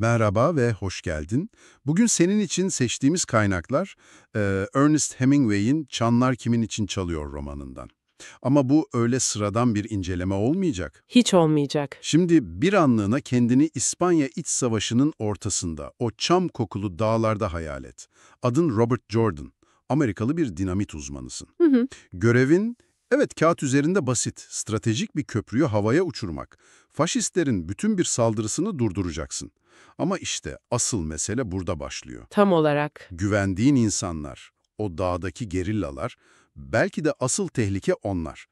Merhaba ve hoş geldin. Bugün senin için seçtiğimiz kaynaklar Ernest Hemingway'in Çanlar Kimin İçin Çalıyor romanından. Ama bu öyle sıradan bir inceleme olmayacak. Hiç olmayacak. Şimdi bir anlığına kendini İspanya İç Savaşı'nın ortasında, o çam kokulu dağlarda hayal et. Adın Robert Jordan, Amerikalı bir dinamit uzmanısın. Hı hı. Görevin, evet kağıt üzerinde basit, stratejik bir köprüyü havaya uçurmak. Faşistlerin bütün bir saldırısını durduracaksın. Ama işte asıl mesele burada başlıyor. Tam olarak. Güvendiğin insanlar, o dağdaki gerillalar, belki de asıl tehlike onlar.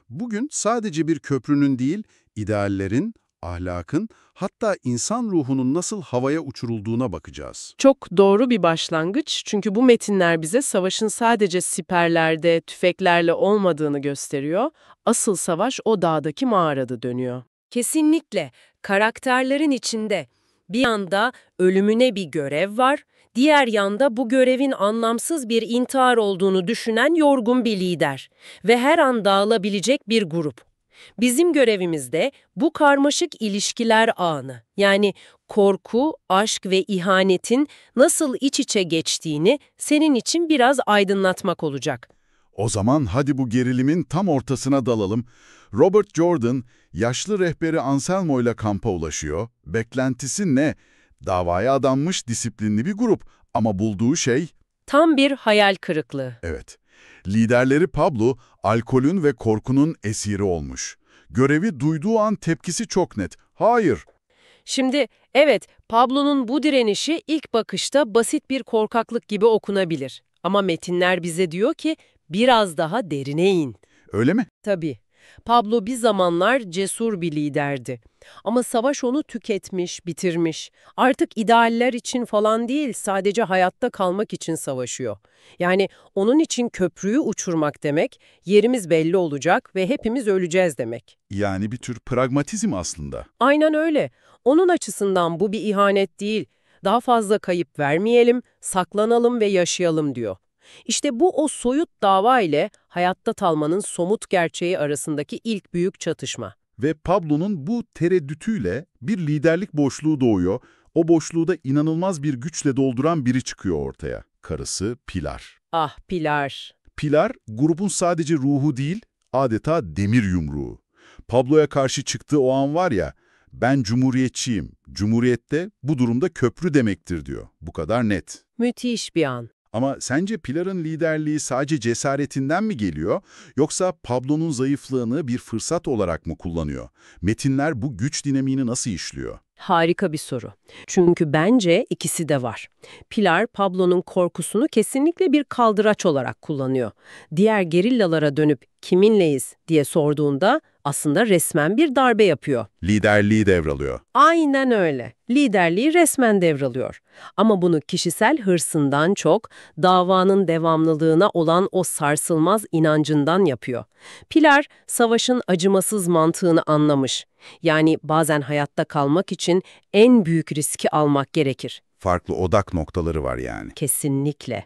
Bugün sadece bir köprünün değil, ideallerin, ahlakın, hatta insan ruhunun nasıl havaya uçurulduğuna bakacağız. Çok doğru bir başlangıç çünkü bu metinler bize savaşın sadece siperlerde, tüfeklerle olmadığını gösteriyor. Asıl savaş o dağdaki mağarada dönüyor. Kesinlikle. Karakterlerin içinde bir yanda ölümüne bir görev var, diğer yanda bu görevin anlamsız bir intihar olduğunu düşünen yorgun bir lider ve her an dağılabilecek bir grup. Bizim görevimiz de bu karmaşık ilişkiler ağını, yani korku, aşk ve ihanetin nasıl iç içe geçtiğini senin için biraz aydınlatmak olacak. O zaman hadi bu gerilimin tam ortasına dalalım. Robert Jordan, yaşlı rehberi Anselmo ile kampa ulaşıyor. Beklentisi ne? Davaya adanmış disiplinli bir grup ama bulduğu şey, Tam bir hayal kırıklığı. evet, liderleri Pablo, alkolün ve korkunun esiri olmuş. Görevi duyduğu an tepkisi çok net. Hayır, Şimdi evet, Pablo'nun bu direnişi ilk bakışta basit bir korkaklık gibi okunabilir. Ama metinler bize diyor ki biraz daha derine in. öyle mi? Tabii, Pablo bir zamanlar cesur bir liderdi. Ama savaş onu tüketmiş, bitirmiş. Artık idealler için falan değil, sadece hayatta kalmak için savaşıyor. Yani onun için köprüyü uçurmak demek, yerimiz belli olacak ve hepimiz öleceğiz demek. Yani bir tür pragmatizm aslında. Aynen öyle. Onun açısından bu bir ihanet değil. Daha fazla kayıp vermeyelim, saklanalım ve yaşayalım diyor. İşte bu o soyut dava ile hayatta kalmanın somut gerçeği arasındaki ilk büyük çatışma. Ve Pablo'nun bu tereddütüyle bir liderlik boşluğu doğuyor. O boşluğu da inanılmaz bir güçle dolduran biri çıkıyor ortaya. Karısı Pilar. Ah Pilar. Pilar, grubun sadece ruhu değil, adeta demir yumruğu. Pablo'ya karşı çıktığı o an var ya, ben cumhuriyetçiyim. Cumhuriyette bu durumda köprü demektir diyor. Bu kadar net. Müthiş bir an. Ama sence Pilar'ın liderliği sadece cesaretinden mi geliyor, yoksa Pablo'nun zayıflığını bir fırsat olarak mı kullanıyor? Metinler bu güç dinamiğini nasıl işliyor? Harika bir soru. Çünkü bence ikisi de var. Pilar, Pablo'nun korkusunu kesinlikle bir kaldıraç olarak kullanıyor. Diğer gerillalara dönüp kiminleyiz diye sorduğunda aslında resmen bir darbe yapıyor. Liderliği devralıyor. Aynen öyle. Liderliği resmen devralıyor. Ama bunu kişisel hırsından çok davanın devamlılığına olan o sarsılmaz inancından yapıyor. Pilar, savaşın acımasız mantığını anlamış. Yani bazen hayatta kalmak için en büyük riski almak gerekir. Farklı odak noktaları var yani. Kesinlikle.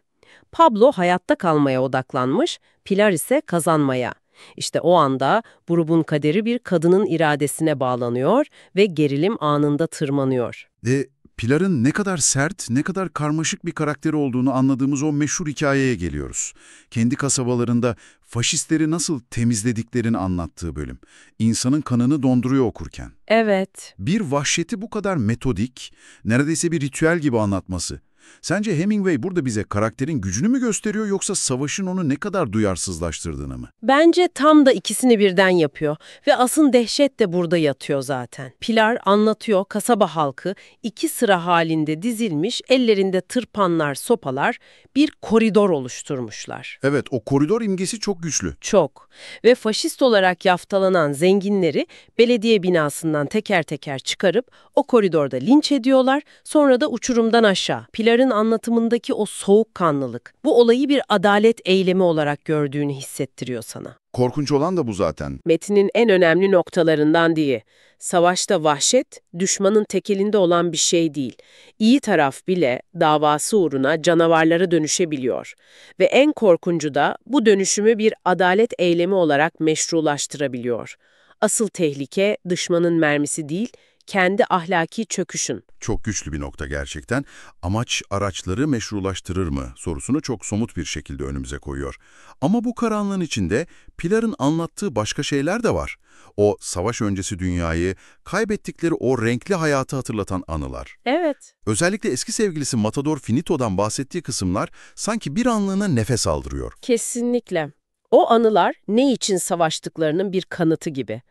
Pablo hayatta kalmaya odaklanmış, Pilar ise kazanmaya. İşte o anda grubun kaderi bir kadının iradesine bağlanıyor ve gerilim anında tırmanıyor. Ve Pilar'ın ne kadar sert, ne kadar karmaşık bir karakteri olduğunu anladığımız o meşhur hikayeye geliyoruz. Kendi kasabalarında faşistleri nasıl temizlediklerini anlattığı bölüm. İnsanın kanını donduruyor okurken. Evet. Bir vahşeti bu kadar metodik, neredeyse bir ritüel gibi anlatması. Sence Hemingway burada bize karakterin gücünü mü gösteriyor yoksa savaşın onu ne kadar duyarsızlaştırdığını mı? Bence tam da ikisini birden yapıyor ve asıl dehşet de burada yatıyor zaten. Pilar anlatıyor, kasaba halkı iki sıra halinde dizilmiş, ellerinde tırpanlar, sopalar bir koridor oluşturmuşlar. Evet, o koridor imgesi çok güçlü. Çok. Ve faşist olarak yaftalanan zenginleri belediye binasından teker teker çıkarıp o koridorda linç ediyorlar, sonra da uçurumdan aşağı. Pilar'ın anlatımındaki o soğukkanlılık, bu olayı bir adalet eylemi olarak gördüğünü hissettiriyor sana. Korkunç olan da bu zaten. Metinin en önemli noktalarından diye. Savaşta vahşet, düşmanın tekelinde olan bir şey değil. İyi taraf bile davası uğruna canavarlara dönüşebiliyor. Ve en korkuncu da bu dönüşümü bir adalet eylemi olarak meşrulaştırabiliyor. Asıl tehlike düşmanın mermisi değil, kendi ahlaki çöküşün. Çok güçlü bir nokta gerçekten. Amaç araçları meşrulaştırır mı sorusunu çok somut bir şekilde önümüze koyuyor. Ama bu karanlığın içinde Pilar'ın anlattığı başka şeyler de var. O savaş öncesi dünyayı, kaybettikleri o renkli hayatı hatırlatan anılar. Evet. Özellikle eski sevgilisi Matador Finito'dan bahsettiği kısımlar sanki bir anlığına nefes aldırıyor. Kesinlikle. O anılar ne için savaştıklarının bir kanıtı gibi.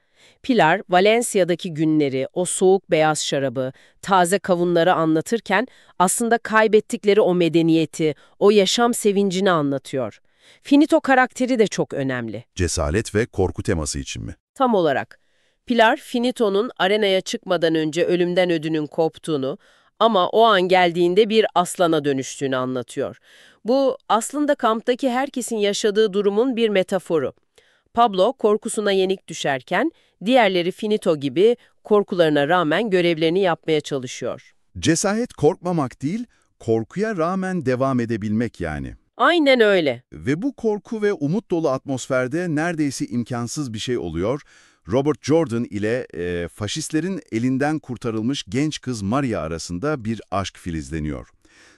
Pilar, Valencia'daki günleri, o soğuk beyaz şarabı, taze kavunları anlatırken aslında kaybettikleri o medeniyeti, o yaşam sevincini anlatıyor. Finito karakteri de çok önemli. Cesaret ve korku teması için mi? Tam olarak. Pilar, Finito'nun arenaya çıkmadan önce ölümden ödünün koptuğunu ama o an geldiğinde bir aslana dönüştüğünü anlatıyor. Bu aslında kamptaki herkesin yaşadığı durumun bir metaforu. Pablo korkusuna yenik düşerken diğerleri Finito gibi korkularına rağmen görevlerini yapmaya çalışıyor. Cesaret korkmamak değil, korkuya rağmen devam edebilmek yani. Aynen öyle. Ve bu korku ve umut dolu atmosferde neredeyse imkansız bir şey oluyor. Robert Jordan ile faşistlerin elinden kurtarılmış genç kız Maria arasında bir aşk filizleniyor.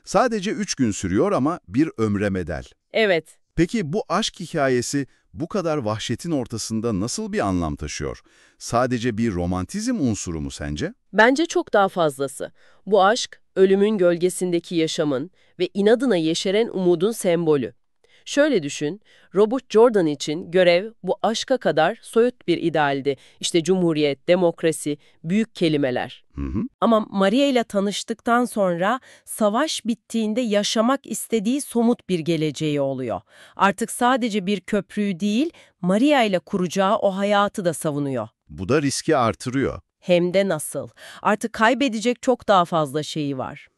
Sadece 3 gün sürüyor ama bir ömre bedel. Evet. Peki bu aşk hikayesi bu kadar vahşetin ortasında nasıl bir anlam taşıyor? Sadece bir romantizm unsuru mu sence? Bence çok daha fazlası. Bu aşk, ölümün gölgesindeki yaşamın ve inadına yeşeren umudun sembolü. Şöyle düşün, Robert Jordan için görev bu aşka kadar soyut bir idealdi. İşte cumhuriyet, demokrasi, büyük kelimeler. Ama Maria ile tanıştıktan sonra savaş bittiğinde yaşamak istediği somut bir geleceği oluyor. Artık sadece bir köprüyü değil, Maria ile kuracağı o hayatı da savunuyor. Bu da riski artırıyor. Hem de nasıl? Artık kaybedecek çok daha fazla şeyi var.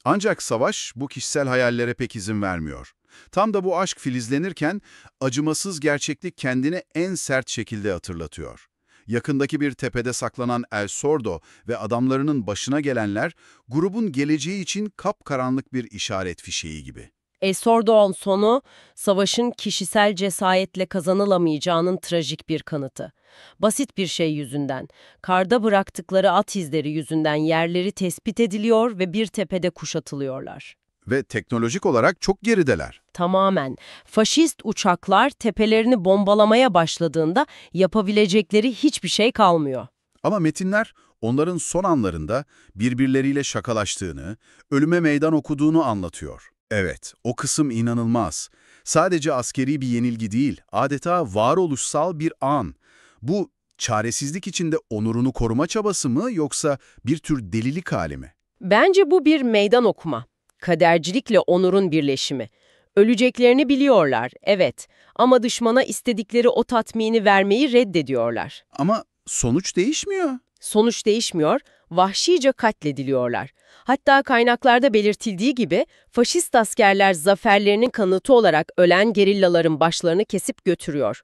Ancak savaş bu kişisel hayallere pek izin vermiyor. Tam da bu aşk filizlenirken acımasız gerçeklik kendini en sert şekilde hatırlatıyor. Yakındaki bir tepede saklanan El Sordo ve adamlarının başına gelenler grubun geleceği için kapkaranlık bir işaret fişeği gibi. Sordoğan sonu, savaşın kişisel cesaretle kazanılamayacağının trajik bir kanıtı. Basit bir şey yüzünden, karda bıraktıkları at izleri yüzünden yerleri tespit ediliyor ve bir tepede kuşatılıyorlar. Ve teknolojik olarak çok gerideler. Tamamen. Faşist uçaklar tepelerini bombalamaya başladığında yapabilecekleri hiçbir şey kalmıyor. Ama metinler onların son anlarında birbirleriyle şakalaştığını, ölüme meydan okuduğunu anlatıyor. Evet, o kısım inanılmaz. Sadece askeri bir yenilgi değil, adeta varoluşsal bir an. Bu çaresizlik içinde onurunu koruma çabası mı yoksa bir tür delilik hali mi? Bence bu bir meydan okuma. Kadercilikle onurun birleşimi. Öleceklerini biliyorlar, evet. Ama düşmana istedikleri o tatmini vermeyi reddediyorlar. Ama sonuç değişmiyor. Sonuç değişmiyor, vahşice katlediliyorlar. Hatta kaynaklarda belirtildiği gibi faşist askerler zaferlerinin kanıtı olarak ölen gerillaların başlarını kesip götürüyor.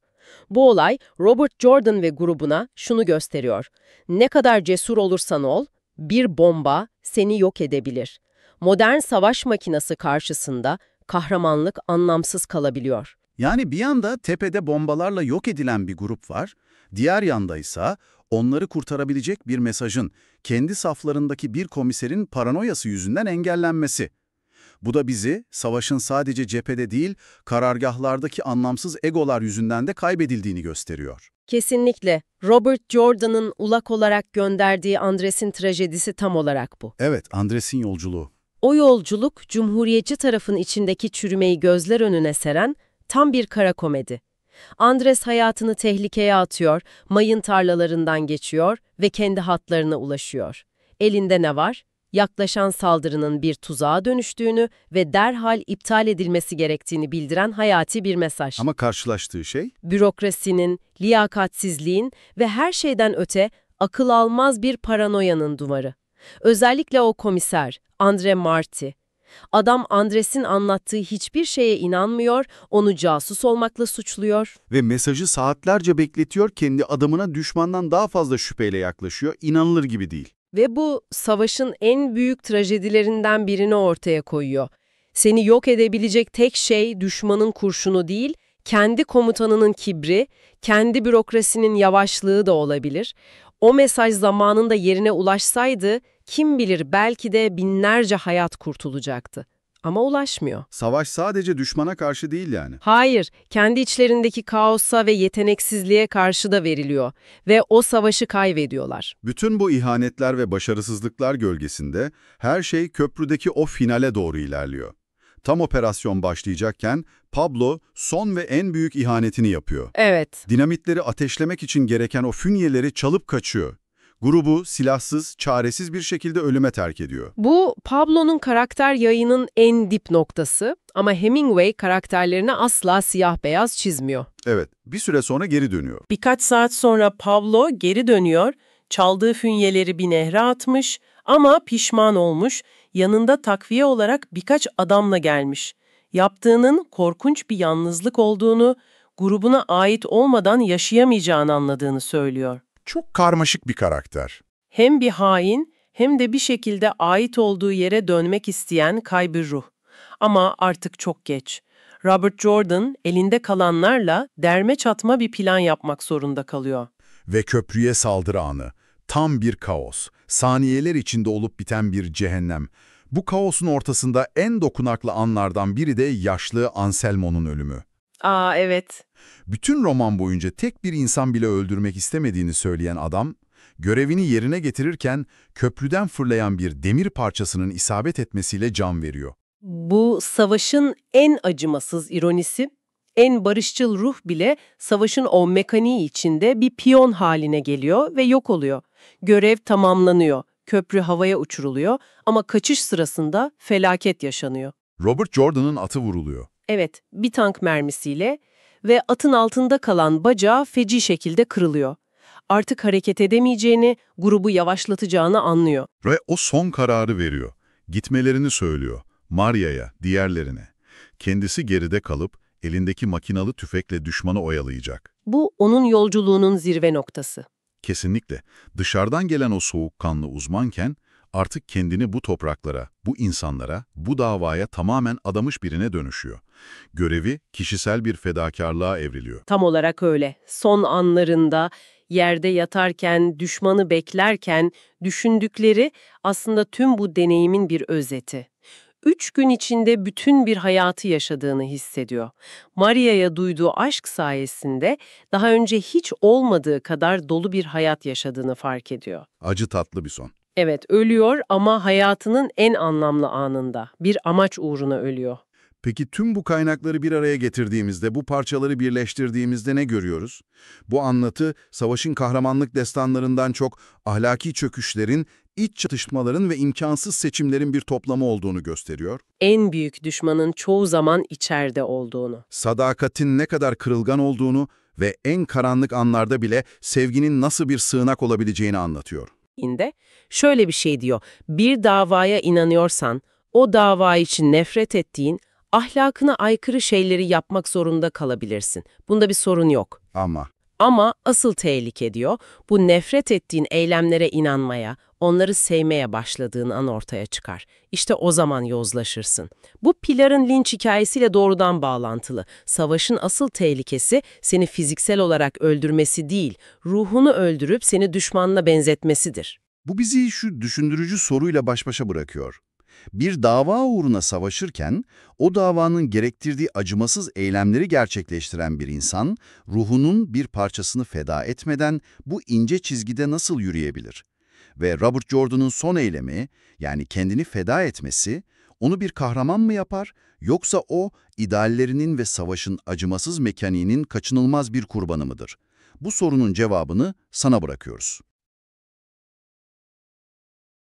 Bu olay Robert Jordan ve grubuna şunu gösteriyor. Ne kadar cesur olursan ol, bir bomba seni yok edebilir. Modern savaş makinesi karşısında kahramanlık anlamsız kalabiliyor. Yani bir yanda tepede bombalarla yok edilen bir grup var, diğer yanda ise onları kurtarabilecek bir mesajın kendi saflarındaki bir komiserin paranoyası yüzünden engellenmesi. Bu da bizi savaşın sadece cephede değil, karargahlardaki anlamsız egolar yüzünden de kaybedildiğini gösteriyor. Kesinlikle. Robert Jordan'ın ulak olarak gönderdiği Andres'in trajedisi tam olarak bu. Evet, Andres'in yolculuğu. O yolculuk, Cumhuriyetçi tarafın içindeki çürümeyi gözler önüne seren tam bir kara komedi. Andres hayatını tehlikeye atıyor, mayın tarlalarından geçiyor ve kendi hatlarına ulaşıyor. Elinde ne var? Yaklaşan saldırının bir tuzağa dönüştüğünü ve derhal iptal edilmesi gerektiğini bildiren hayati bir mesaj. Ama karşılaştığı şey? Bürokrasinin, liyakatsizliğin ve her şeyden öte akıl almaz bir paranoyanın duvarı. Özellikle o komiser, Andre Marti. Adam Andres'in anlattığı hiçbir şeye inanmıyor, onu casus olmakla suçluyor. Ve mesajı saatlerce bekletiyor, kendi adamına düşmandan daha fazla şüpheyle yaklaşıyor, inanılır gibi değil. Ve bu savaşın en büyük trajedilerinden birini ortaya koyuyor. Seni yok edebilecek tek şey düşmanın kurşunu değil, kendi komutanının kibri, kendi bürokrasinin yavaşlığı da olabilir. O mesaj zamanında yerine ulaşsaydı, kim bilir belki de binlerce hayat kurtulacaktı. Ama ulaşmıyor. Savaş sadece düşmana karşı değil yani. Hayır, kendi içlerindeki kaosa ve yeteneksizliğe karşı da veriliyor ve o savaşı kaybediyorlar. Bütün bu ihanetler ve başarısızlıklar gölgesinde her şey köprüdeki o finale doğru ilerliyor. Tam operasyon başlayacakken Pablo son ve en büyük ihanetini yapıyor. Evet. Dinamitleri ateşlemek için gereken o fünyeleri çalıp kaçıyor. Grubu silahsız, çaresiz bir şekilde ölüme terk ediyor. Bu Pablo'nun karakter yayının en dip noktası ama Hemingway karakterlerini asla siyah beyaz çizmiyor. Evet, bir süre sonra geri dönüyor. Birkaç saat sonra Pablo geri dönüyor, çaldığı fünyeleri bir nehre atmış ama pişman olmuş, yanında takviye olarak birkaç adamla gelmiş. Yaptığının korkunç bir yalnızlık olduğunu, grubuna ait olmadan yaşayamayacağını anladığını söylüyor. Çok karmaşık bir karakter. Hem bir hain hem de bir şekilde ait olduğu yere dönmek isteyen kaybı ruh. Ama artık çok geç. Robert Jordan elinde kalanlarla derme çatma bir plan yapmak zorunda kalıyor. Ve köprüye saldırı anı. Tam bir kaos. Saniyeler içinde olup biten bir cehennem. Bu kaosun ortasında en dokunaklı anlardan biri de yaşlı Anselmo'nun ölümü. Aa evet. Bütün roman boyunca tek bir insan bile öldürmek istemediğini söyleyen adam, görevini yerine getirirken köprüden fırlayan bir demir parçasının isabet etmesiyle can veriyor. Bu savaşın en acımasız ironisi, en barışçıl ruh bile savaşın o mekaniği içinde bir piyon haline geliyor ve yok oluyor. Görev tamamlanıyor, köprü havaya uçuruluyor ama kaçış sırasında felaket yaşanıyor. Robert Jordan'ın atı vuruluyor. Evet, bir tank mermisiyle ve atın altında kalan bacağı feci şekilde kırılıyor. Artık hareket edemeyeceğini, grubu yavaşlatacağını anlıyor. Ve o son kararı veriyor. Gitmelerini söylüyor. Maria'ya, diğerlerine. Kendisi geride kalıp elindeki makinalı tüfekle düşmanı oyalayacak. Bu onun yolculuğunun zirve noktası. Kesinlikle. Dışarıdan gelen o soğukkanlı uzmanken artık kendini bu topraklara, bu insanlara, bu davaya tamamen adamış birine dönüşüyor. Görevi kişisel bir fedakarlığa evriliyor. Tam olarak öyle. Son anlarında, yerde yatarken, düşmanı beklerken düşündükleri aslında tüm bu deneyimin bir özeti. 3 gün içinde bütün bir hayatı yaşadığını hissediyor. Maria'ya duyduğu aşk sayesinde daha önce hiç olmadığı kadar dolu bir hayat yaşadığını fark ediyor. Acı tatlı bir son. Evet, ölüyor ama hayatının en anlamlı anında. Bir amaç uğruna ölüyor. Peki tüm bu kaynakları bir araya getirdiğimizde, bu parçaları birleştirdiğimizde ne görüyoruz? Bu anlatı, savaşın kahramanlık destanlarından çok ahlaki çöküşlerin, iç çatışmaların ve imkansız seçimlerin bir toplamı olduğunu gösteriyor. En büyük düşmanın çoğu zaman içeride olduğunu. Sadakatin ne kadar kırılgan olduğunu ve en karanlık anlarda bile sevginin nasıl bir sığınak olabileceğini anlatıyor. Şöyle bir şey diyor, bir davaya inanıyorsan, o dava için nefret ettiğin, ahlakına aykırı şeyleri yapmak zorunda kalabilirsin. Bunda bir sorun yok. Ama asıl tehlike diyor, bu nefret ettiğin eylemlere inanmaya, onları sevmeye başladığın an ortaya çıkar. İşte o zaman yozlaşırsın. Bu Pilar'ın linç hikayesiyle doğrudan bağlantılı. Savaşın asıl tehlikesi seni fiziksel olarak öldürmesi değil, ruhunu öldürüp seni düşmanına benzetmesidir. Bu bizi şu düşündürücü soruyla baş başa bırakıyor. Bir dava uğruna savaşırken, o davanın gerektirdiği acımasız eylemleri gerçekleştiren bir insan, ruhunun bir parçasını feda etmeden bu ince çizgide nasıl yürüyebilir? Ve Robert Jordan'ın son eylemi, yani kendini feda etmesi, onu bir kahraman mı yapar, yoksa o, ideallerinin ve savaşın acımasız mekaniğinin kaçınılmaz bir kurbanı mıdır? Bu sorunun cevabını sana bırakıyoruz.